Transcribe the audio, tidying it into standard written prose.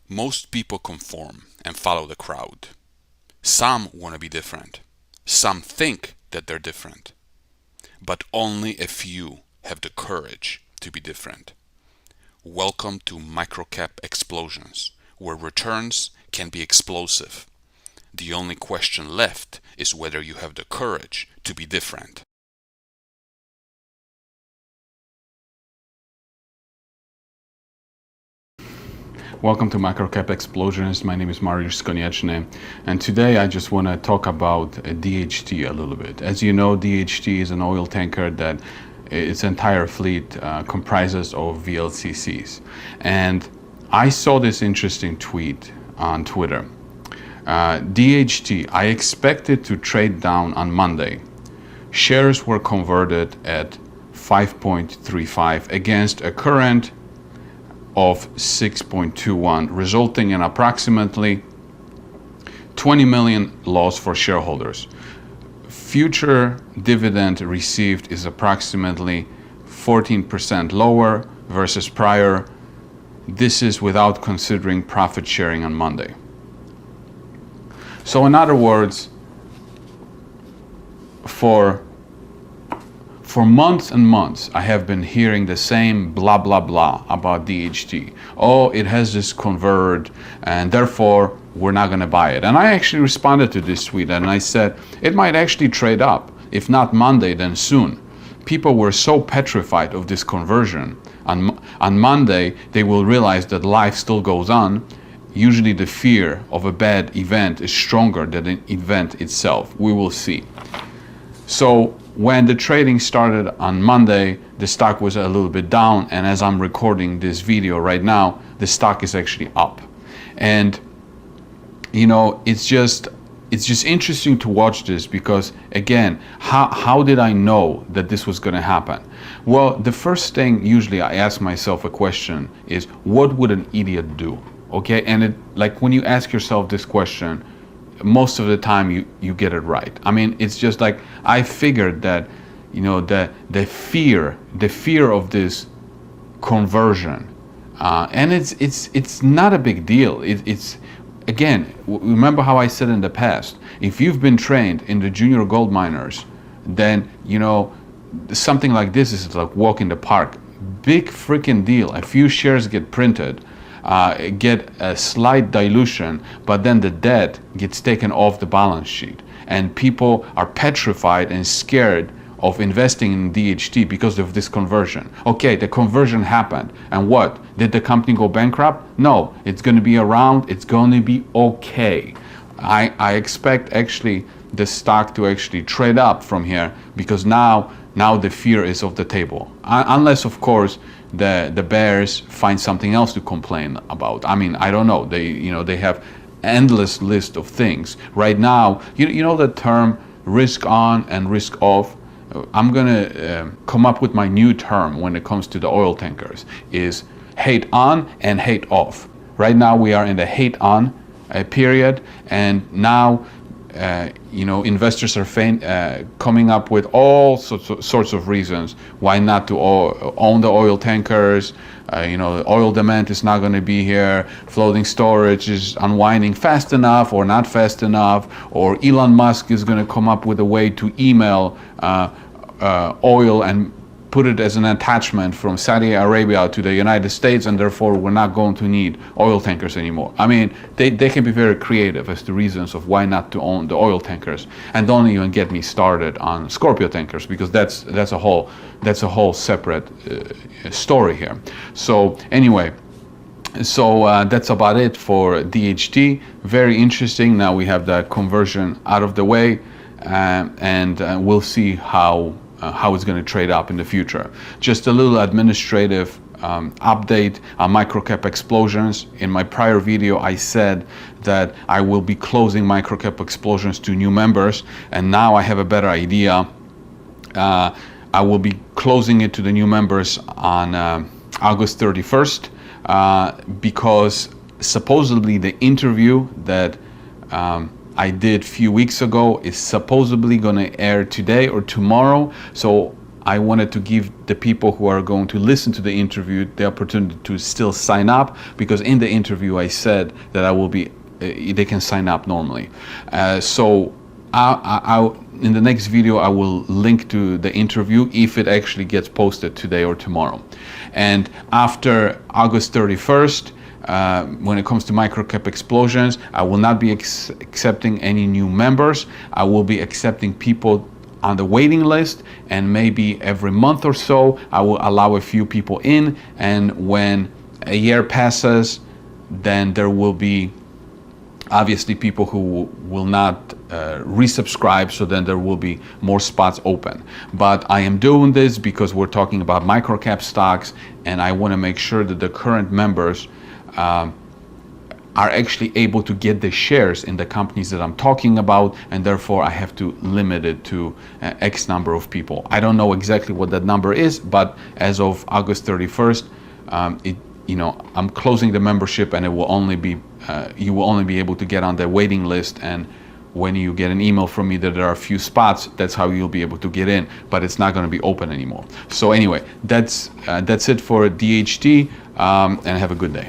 Most people conform and follow the crowd. Some want to be different. Some think that they're different. But only a few have the courage to be different. Welcome to Microcap Explosions, where returns can be explosive. The only question left is whether you have the courage to be different. Welcome to Microcap Explosions. My name is Mariusz Konieczny, and today I just want to talk about DHT a little bit. As you know, DHT is an oil tanker that its entire fleet comprises of VLCCs. And I saw this interesting tweet on Twitter. DHT, I expected to trade down on Monday. Shares were converted at 5.35 against a current of 6.21, resulting in approximately 20 million loss for shareholders. Future dividend received is approximately 14% lower versus prior. This is without considering profit sharing on Monday. So in other words, for months and months, I have been hearing the same blah, blah, blah about DHT. Oh, it has this convert, and therefore we're not going to buy it. And I actually responded to this tweet, and I said, it might actually trade up. If not Monday, then soon. People were so petrified of this conversion. On Monday, they will realize that life still goes on. Usually the fear of a bad event is stronger than the event itself. We will see. So when the trading started on Monday, the stock was a little bit down, and as I'm recording this video right now, the stock is actually up. And you know, it's just interesting to watch this because, again, how did I know that this was going to happen? Well, the first thing usually I ask myself a question is, what would an idiot do? Okay, and like when you ask yourself this question, most of the time you get it right. I mean, it's just like I figured that, you know, the fear of this conversion, and it's not a big deal. It's again, remember how I said in the past, if you've been trained in the junior gold miners, then you know something like this is like walk in the park. Big freaking deal. A few shares get printed. Get a slight dilution, but then the debt gets taken off the balance sheet, and people are petrified and scared of investing in DHT because of this conversion. Okay, the conversion happened, and what? Did the company go bankrupt? No, it's going to be around, it's going to be okay. I expect actually the stock to actually trade up from here because now the fear is off the table. Unless, of course, the bears find something else to complain about. I mean, I don't know. They have endless list of things. Right now, you know the term risk on and risk off? I'm gonna come up with my new term when it comes to the oil tankers, is hate on and hate off. Right now we are in the hate on period, and now investors are coming up with all sorts of reasons why not to own the oil tankers. The oil demand is not going to be here. Floating storage is unwinding fast enough or not fast enough, or Elon Musk is going to come up with a way to email oil and put it as an attachment from Saudi Arabia to the United States, and therefore we're not going to need oil tankers anymore. I mean, they can be very creative as to reasons of why not to own the oil tankers. And don't even get me started on Scorpio tankers, because that's a whole separate story here. So anyway, that's about it for DHT. Very interesting. Now we have the conversion out of the way, and we'll see how it's going to trade up in the future. Just a little administrative update on Microcap Explosions. In my prior video, I said that I will be closing Microcap Explosions to new members, and now I have a better idea. I will be closing it to the new members on August 31st because supposedly the interview that I did a few weeks ago is supposedly going to air today or tomorrow. So I wanted to give the people who are going to listen to the interview the opportunity to still sign up, because in the interview I said that I will be, they can sign up normally. So in the next video I will link to the interview if it actually gets posted today or tomorrow. And after August 31st, when it comes to microcap explosions, I will not be accepting any new members. I will be accepting people on the waiting list, and maybe every month or so I will allow a few people in, and when a year passes, then there will be obviously people who will not resubscribe, so then there will be more spots open. But I am doing this because we're talking about microcap stocks, and I want to make sure that the current members are actually able to get the shares in the companies that I'm talking about, and therefore I have to limit it to X number of people. I don't know exactly what that number is, but as of August 31st, I'm closing the membership, and it will only be you will only be able to get on the waiting list, and when you get an email from me that there are a few spots, that's how you'll be able to get in, but it's not going to be open anymore. So anyway, that's it for DHT, and have a good day.